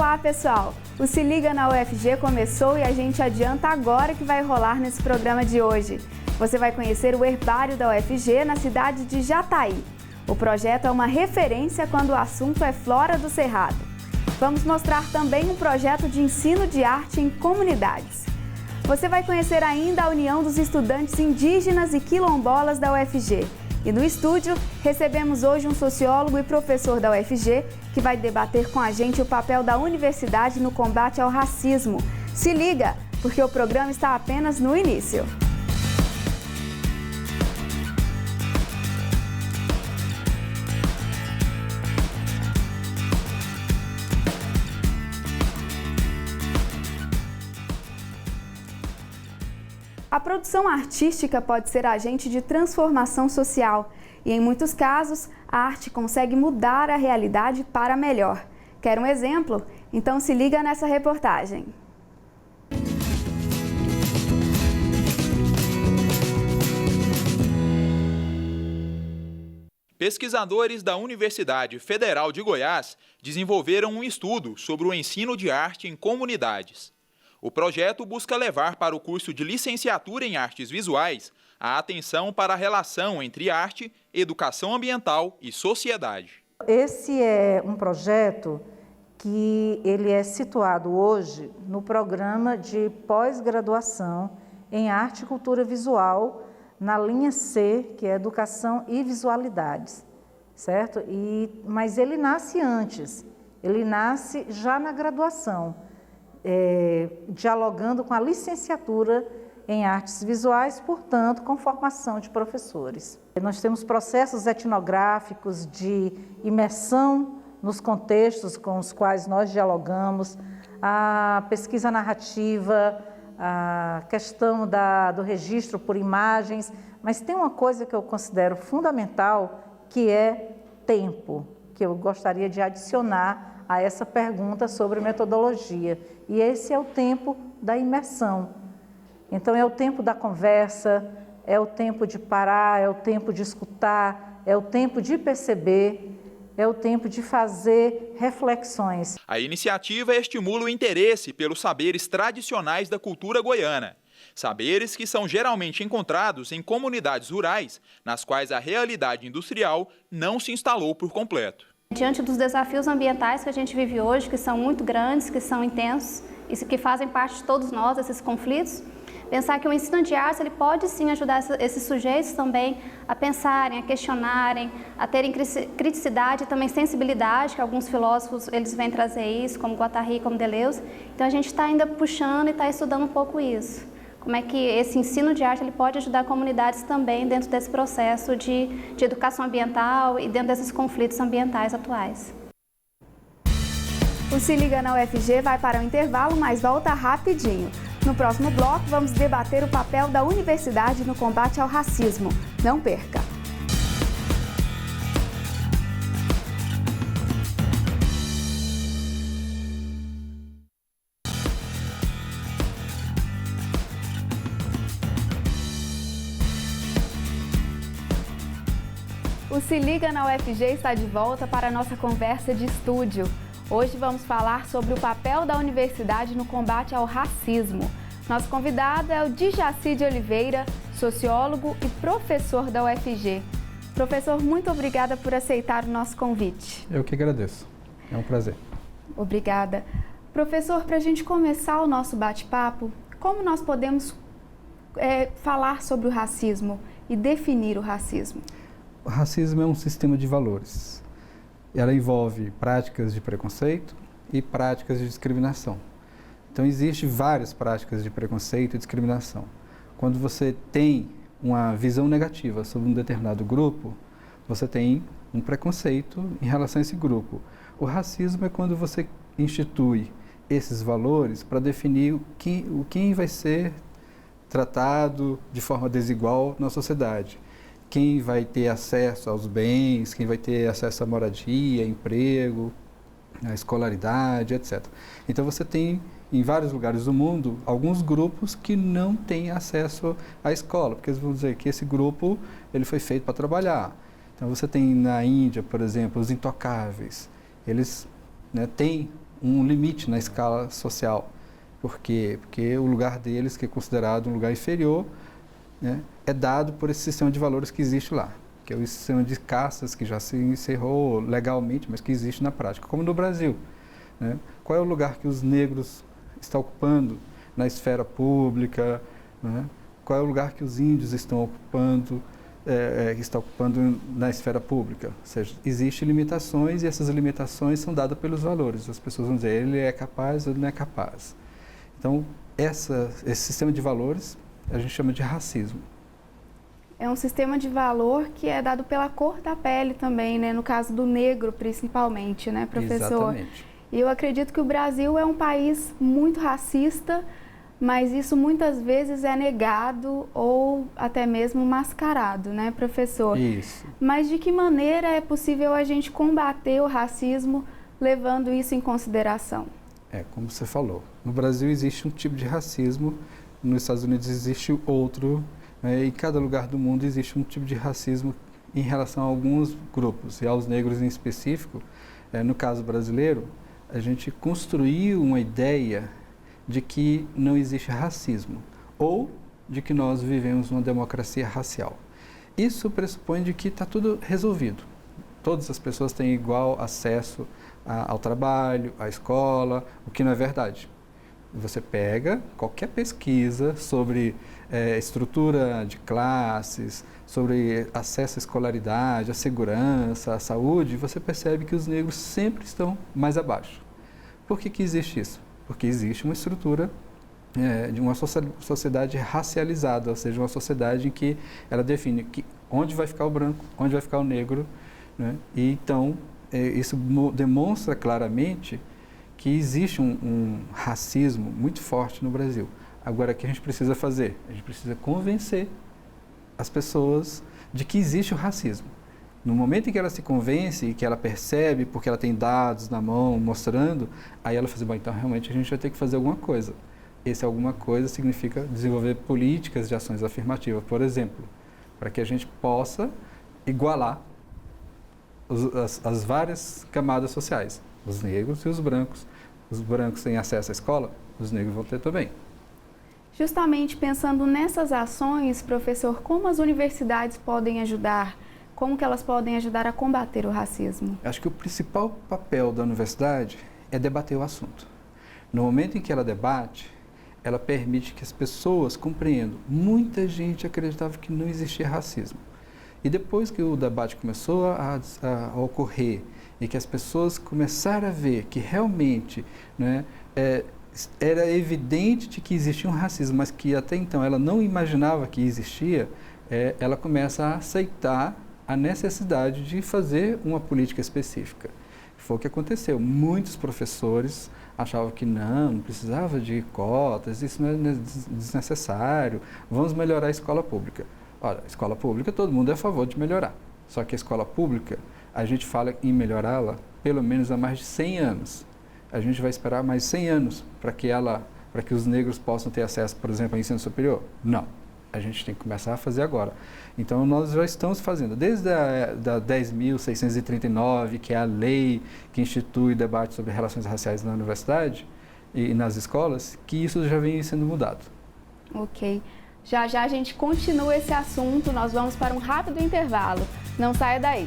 Olá, pessoal! O Se Liga na UFG começou e a gente adianta agora que vai rolar nesse programa de hoje. Você vai conhecer o herbário da UFG na cidade de Jataí. O projeto é uma referência quando o assunto é flora do cerrado. Vamos mostrar também um projeto de ensino de arte em comunidades. Você vai conhecer ainda a União dos Estudantes Indígenas e Quilombolas da UFG. E no estúdio, recebemos hoje um sociólogo e professor da UFG que vai debater com a gente o papel da universidade no combate ao racismo. Se liga, porque o programa está apenas no início. A produção artística pode ser agente de transformação social e, em muitos casos, a arte consegue mudar a realidade para melhor. Quer um exemplo? Então se liga nessa reportagem. Pesquisadores da Universidade Federal de Goiás desenvolveram um estudo sobre o ensino de arte em comunidades. O projeto busca levar para o curso de licenciatura em artes visuais a atenção para a relação entre arte, educação ambiental e sociedade. Esse é um projeto que ele é situado hoje no programa de pós-graduação em arte e cultura visual na linha C, que é educação e visualidades, certo? Mas ele nasce antes, ele nasce já na graduação. Dialogando com a licenciatura em artes visuais, portanto, com formação de professores. Nós temos processos etnográficos de imersão nos contextos com os quais nós dialogamos, a pesquisa narrativa, a questão do registro por imagens, mas tem uma coisa que eu considero fundamental, que é tempo, que eu gostaria de adicionar a essa pergunta sobre metodologia. E esse é o tempo da imersão. Então, é o tempo da conversa, é o tempo de parar, é o tempo de escutar, é o tempo de perceber, é o tempo de fazer reflexões. A iniciativa estimula o interesse pelos saberes tradicionais da cultura goiana. Saberes que são geralmente encontrados em comunidades rurais, nas quais a realidade industrial não se instalou por completo. Diante dos desafios ambientais que a gente vive hoje, que são muito grandes, que são intensos e que fazem parte de todos nós, esses conflitos, pensar que o ensino de artes ele pode sim ajudar esses sujeitos também a pensarem, a questionarem, a terem criticidade e também sensibilidade, que alguns filósofos eles vêm trazer isso, como Guattari, como Deleuze. Então a gente está ainda puxando e está estudando um pouco isso. Como é que esse ensino de arte ele pode ajudar comunidades também dentro desse processo de educação ambiental e dentro desses conflitos ambientais atuais. O Se Liga na UFG vai para o intervalo, mas volta rapidinho. No próximo bloco, vamos debater o papel da universidade no combate ao racismo. Não perca! O Se Liga na UFG está de volta para a nossa conversa de estúdio. Hoje vamos falar sobre o papel da universidade no combate ao racismo. Nosso convidado é o Djaci de Oliveira, sociólogo e professor da UFG. Professor, muito obrigada por aceitar o nosso convite. Eu que agradeço. É um prazer. Obrigada. Professor, para a gente começar o nosso bate-papo, como nós podemos falar sobre o racismo e definir o racismo? O racismo é um sistema de valores. Ela envolve práticas de preconceito e práticas de discriminação. Então, existem várias práticas de preconceito e discriminação. Quando você tem uma visão negativa sobre um determinado grupo, você tem um preconceito em relação a esse grupo. O racismo é quando você institui esses valores para definir quem vai ser tratado de forma desigual na sociedade. Quem vai ter acesso aos bens, quem vai ter acesso à moradia, emprego, à escolaridade, etc. Então você tem, em vários lugares do mundo, alguns grupos que não têm acesso à escola, porque eles vão dizer que esse grupo ele foi feito para trabalhar. Então você tem na Índia, por exemplo, os intocáveis. Eles têm um limite na escala social. Por quê? Porque o lugar deles, que é considerado um lugar inferior, né, é dado por esse sistema de valores que existe lá, que é o sistema de castas que já se encerrou legalmente, mas que existe na prática, como no Brasil, né? Qual é o lugar que os negros estão ocupando na esfera pública, né? Qual é o lugar que os índios estão ocupando, na esfera pública? Ou seja, existem limitações e essas limitações são dadas pelos valores. As pessoas vão dizer, ele é capaz ou ele não é capaz. Então, esse sistema de valores a gente chama de racismo. É um sistema de valor que é dado pela cor da pele também, né? No caso do negro, principalmente, né, professor? Exatamente. E eu acredito que o Brasil é um país muito racista, mas isso muitas vezes é negado ou até mesmo mascarado, né, professor? Isso. Mas de que maneira é possível a gente combater o racismo levando isso em consideração? Como você falou, no Brasil existe um tipo de racismo, nos Estados Unidos existe outro, né, em cada lugar do mundo existe um tipo de racismo em relação a alguns grupos, e aos negros em específico. No caso brasileiro, a gente construiu uma ideia de que não existe racismo, ou de que nós vivemos uma democracia racial. Isso pressupõe de que está tudo resolvido. Todas as pessoas têm igual acesso ao trabalho, à escola, o que não é verdade. Você pega qualquer pesquisa sobre estrutura de classes, sobre acesso à escolaridade, à segurança, à saúde, você percebe que os negros sempre estão mais abaixo. Por que existe isso? Porque existe uma estrutura de uma sociedade racializada, ou seja, uma sociedade em que ela define onde vai ficar o branco, onde vai ficar o negro, né? E então, isso demonstra claramente que existe um racismo muito forte no Brasil. Agora, o que a gente precisa fazer? A gente precisa convencer as pessoas de que existe o racismo. No momento em que ela se convence e que ela percebe, porque ela tem dados na mão mostrando, aí ela fala, bom, então realmente a gente vai ter que fazer alguma coisa. Esse alguma coisa significa desenvolver políticas de ações afirmativas, por exemplo, para que a gente possa igualar as várias camadas sociais, os negros e os brancos. Os brancos têm acesso à escola, os negros vão ter também. Justamente pensando nessas ações, professor, como as universidades podem ajudar? Como que elas podem ajudar a combater o racismo? Acho que o principal papel da universidade é debater o assunto. No momento em que ela debate, ela permite que as pessoas compreendam. Muita gente acreditava que não existia racismo. E depois que o debate começou a ocorrer e que as pessoas começaram a ver que realmente, né, era evidente de que existia um racismo, mas que até então ela não imaginava que existia, ela começa a aceitar a necessidade de fazer uma política específica. Foi o que aconteceu. Muitos professores achavam que não precisava de cotas, isso não é desnecessário, vamos melhorar a escola pública. Olha, a escola pública todo mundo é a favor de melhorar, só que a escola pública, a gente fala em melhorá-la pelo menos há mais de 100 anos. A gente vai esperar mais 100 anos para que os negros possam ter acesso, por exemplo, ao ensino superior? Não. A gente tem que começar a fazer agora. Então, nós já estamos fazendo, desde a 10.639, que é a lei que institui o debate sobre relações raciais na universidade e nas escolas, que isso já vem sendo mudado. Ok. Já já a gente continua esse assunto, nós vamos para um rápido intervalo. Não saia daí.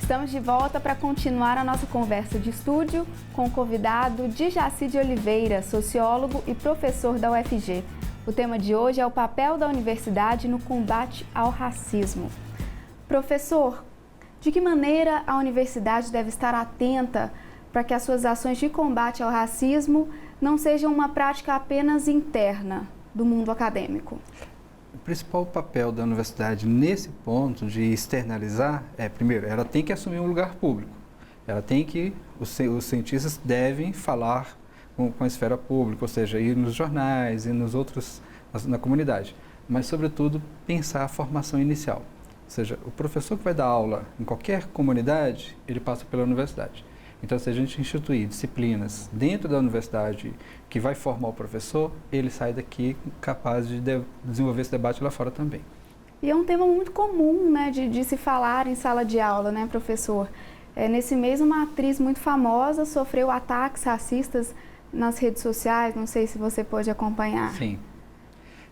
Estamos de volta para continuar a nossa conversa de estúdio com o convidado Djaci de Oliveira, sociólogo e professor da UFG. O tema de hoje é o papel da universidade no combate ao racismo. Professor, de que maneira a universidade deve estar atenta para que as suas ações de combate ao racismo não sejam uma prática apenas interna do mundo acadêmico? O principal papel da universidade nesse ponto de externalizar primeiro, ela tem que assumir um lugar público. Ela tem que, os cientistas devem falar com a esfera pública, ou seja, ir nos jornais e na comunidade. Mas, sobretudo, pensar a formação inicial. Ou seja, o professor que vai dar aula em qualquer comunidade, ele passa pela universidade. Então, se a gente instituir disciplinas dentro da universidade que vai formar o professor, ele sai daqui capaz de desenvolver esse debate lá fora também. E é um tema muito comum, né, de se falar em sala de aula, né, professor? Nesse mês, uma atriz muito famosa sofreu ataques racistas nas redes sociais, não sei se você pôde acompanhar. Sim,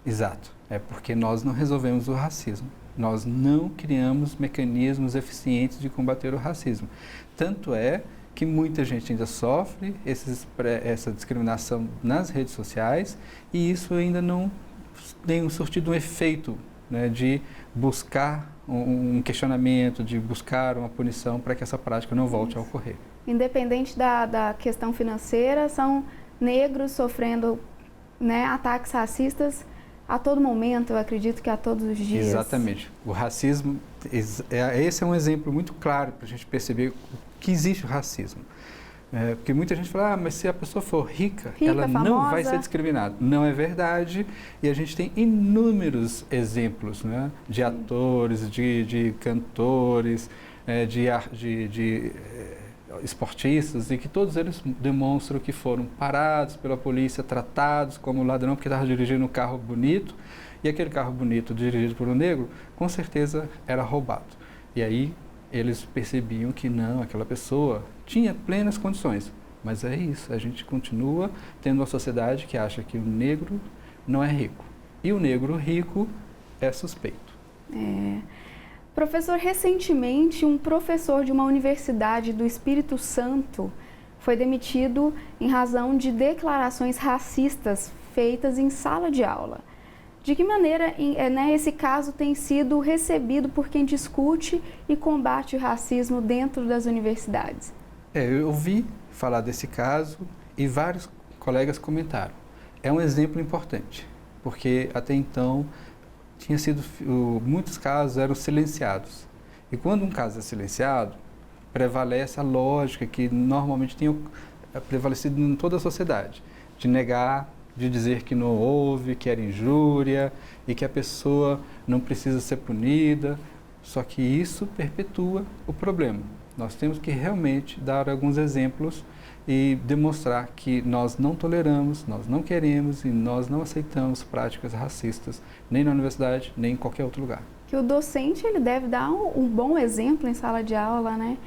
exato. É porque nós não resolvemos o racismo. Nós não criamos mecanismos eficientes de combater o racismo. Tanto é que muita gente ainda sofre essa discriminação nas redes sociais e isso ainda não tem surtido um efeito, né, de buscar um questionamento, de buscar uma punição para que essa prática não volte a ocorrer. Independente da questão financeira, são negros sofrendo, né, ataques racistas a todo momento, eu acredito que a todos os dias. Exatamente. O racismo, esse é um exemplo muito claro para a gente perceber que existe o racismo. Porque muita gente fala, mas se a pessoa for rica ela famosa, não vai ser discriminada. Não é verdade. E a gente tem inúmeros exemplos, né, de atores, de cantores, de esportistas, e que todos eles demonstram que foram parados pela polícia, tratados como ladrão porque estava dirigindo um carro bonito, e aquele carro bonito dirigido por um negro, com certeza era roubado. E aí eles percebiam que não, aquela pessoa tinha plenas condições. Mas é isso, a gente continua tendo uma sociedade que acha que o negro não é rico. E o negro rico é suspeito. Professor, recentemente um professor de uma universidade do Espírito Santo foi demitido em razão de declarações racistas feitas em sala de aula. De que maneira, né, esse caso tem sido recebido por quem discute e combate o racismo dentro das universidades? Eu ouvi falar desse caso e vários colegas comentaram. É um exemplo importante, porque até então muitos casos eram silenciados. E quando um caso é silenciado, prevalece a lógica que normalmente tem prevalecido em toda a sociedade, de negar, de dizer que não houve, que era injúria e que a pessoa não precisa ser punida, só que isso perpetua o problema. Nós temos que realmente dar alguns exemplos e demonstrar que nós não toleramos, nós não queremos e nós não aceitamos práticas racistas, nem na universidade, nem em qualquer outro lugar. Que o docente ele deve dar um bom exemplo em sala de aula, né?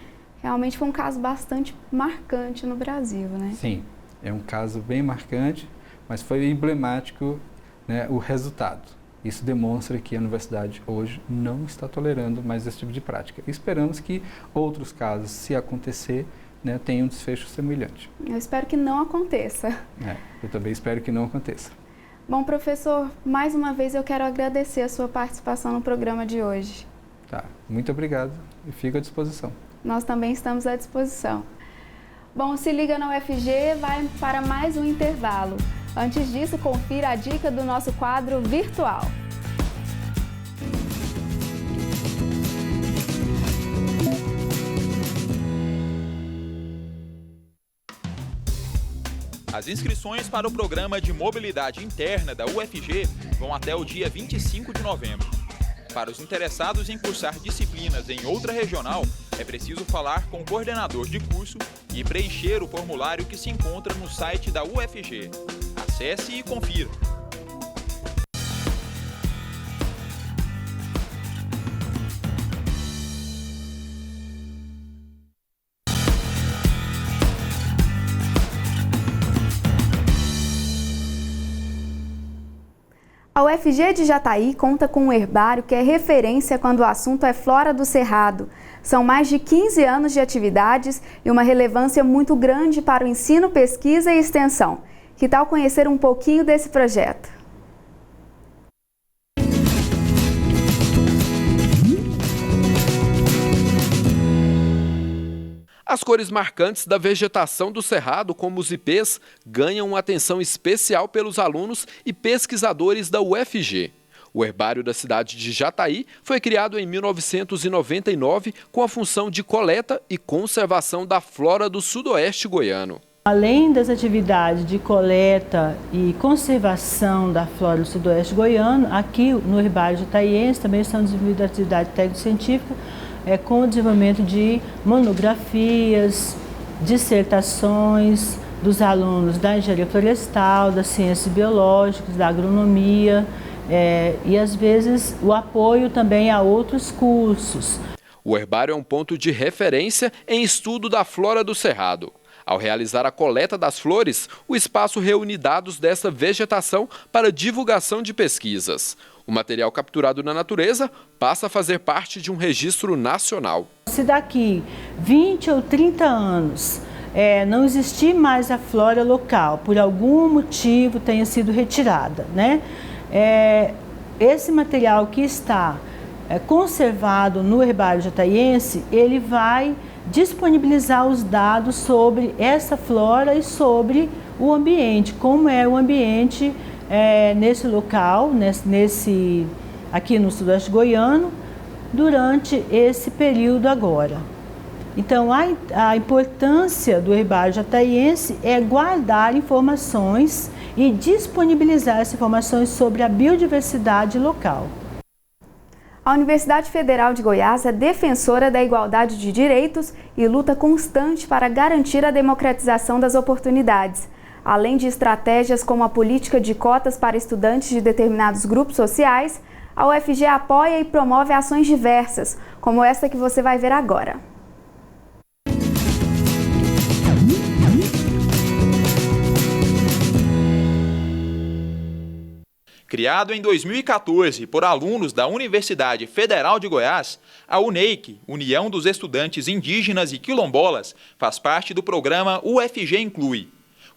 Realmente foi um caso bastante marcante no Brasil, né? Sim, é um caso bem marcante, mas foi emblemático, né, o resultado. Isso demonstra que a universidade hoje não está tolerando mais esse tipo de prática. E esperamos que outros casos, se acontecer, né, tenham um desfecho semelhante. Eu espero que não aconteça. Eu também espero que não aconteça. Bom, professor, mais uma vez eu quero agradecer a sua participação no programa de hoje. Tá, muito obrigado e fico à disposição. Nós também estamos à disposição. Bom, Se Liga na UFG vai para mais um intervalo. Antes disso, confira a dica do nosso quadro virtual. As inscrições para o programa de mobilidade interna da UFG vão até o dia 25 de novembro. Para os interessados em cursar disciplinas em outra regional, é preciso falar com o coordenador de curso e preencher o formulário que se encontra no site da UFG. Acesse e confira. A UFG de Jataí conta com um herbário que é referência quando o assunto é flora do cerrado. São mais de 15 anos de atividades e uma relevância muito grande para o ensino, pesquisa e extensão. Que tal conhecer um pouquinho desse projeto? As cores marcantes da vegetação do Cerrado, como os ipês, ganham uma atenção especial pelos alunos e pesquisadores da UFG. O herbário da cidade de Jataí foi criado em 1999 com a função de coleta e conservação da flora do sudoeste goiano. Além das atividades de coleta e conservação da flora do sudoeste goiano, aqui no herbário jataiense também estão desenvolvendo atividade técnico-científica com o desenvolvimento de monografias, dissertações dos alunos da engenharia florestal, das ciências biológicas, da agronomia e às vezes o apoio também a outros cursos. O herbário é um ponto de referência em estudo da flora do Cerrado. Ao realizar a coleta das flores, o espaço reúne dados dessa vegetação para divulgação de pesquisas. O material capturado na natureza passa a fazer parte de um registro nacional. Se daqui 20 ou 30 anos não existir mais a flora local, por algum motivo tenha sido retirada, né? Esse material que está conservado no herbário jataiense, ele vai disponibilizar os dados sobre essa flora e sobre o ambiente, como é o ambiente nesse local, aqui no Sudoeste Goiano, durante esse período agora. Então, a importância do herbário jataiense é guardar informações e disponibilizar essas informações sobre a biodiversidade local. A Universidade Federal de Goiás é defensora da igualdade de direitos e luta constante para garantir a democratização das oportunidades. Além de estratégias como a política de cotas para estudantes de determinados grupos sociais, a UFG apoia e promove ações diversas, como esta que você vai ver agora. Criado em 2014 por alunos da Universidade Federal de Goiás, a UNEIC, União dos Estudantes Indígenas e Quilombolas, faz parte do programa UFG Inclui.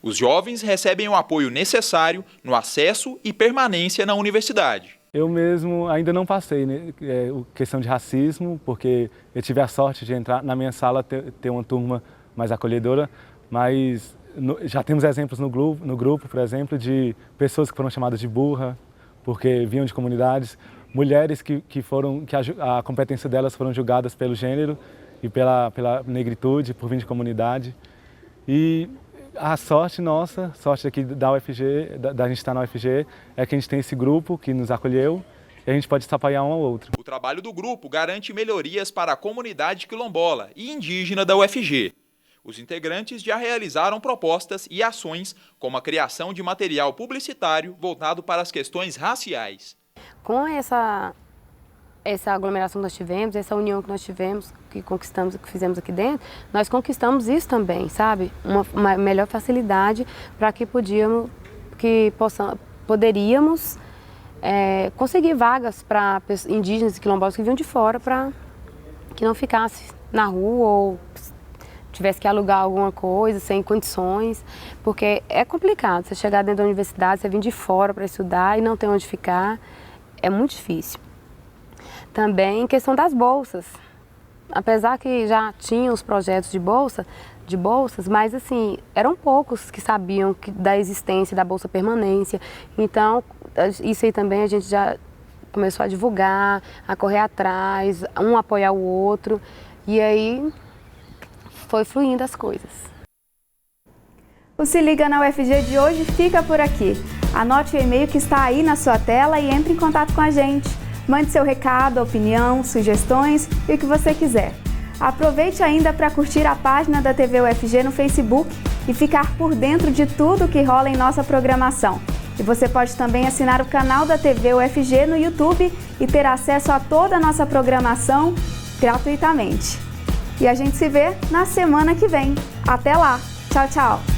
Os jovens recebem o apoio necessário no acesso e permanência na universidade. Eu mesmo ainda não passei, né, questão de racismo, porque eu tive a sorte de entrar na minha sala, ter uma turma mais acolhedora, mas já temos exemplos no grupo, por exemplo, de pessoas que foram chamadas de burra, porque vinham de comunidades, mulheres que a competência delas foram julgadas pelo gênero e pela negritude, por vir de comunidade. E a sorte nossa, sorte aqui da UFG, da gente estar na UFG, é que a gente tem esse grupo que nos acolheu e a gente pode se apoiar um ao outro. O trabalho do grupo garante melhorias para a comunidade quilombola e indígena da UFG. Os integrantes já realizaram propostas e ações, como a criação de material publicitário voltado para as questões raciais. Com essa aglomeração que nós tivemos, essa união que nós tivemos, que conquistamos, que fizemos aqui dentro, nós conquistamos isso também, sabe? Uma melhor facilidade para que poderíamos conseguir vagas para indígenas e quilombolas que vinham de fora, para que não ficasse na rua ou tivesse que alugar alguma coisa sem condições, porque é complicado você chegar dentro da universidade, você vir de fora para estudar e não ter onde ficar, é muito difícil. Também questão das bolsas, apesar que já tinha os projetos de bolsas, mas assim, eram poucos que sabiam da existência da Bolsa Permanência, então isso aí também a gente já começou a divulgar, a correr atrás, um apoiar o outro, e aí foi fluindo as coisas. O Se Liga na UFG de hoje fica por aqui. Anote o e-mail que está aí na sua tela e entre em contato com a gente. Mande seu recado, opinião, sugestões e o que você quiser. Aproveite ainda para curtir a página da TV UFG no Facebook e ficar por dentro de tudo que rola em nossa programação. E você pode também assinar o canal da TV UFG no YouTube e ter acesso a toda a nossa programação gratuitamente. E a gente se vê na semana que vem. Até lá! Tchau, tchau!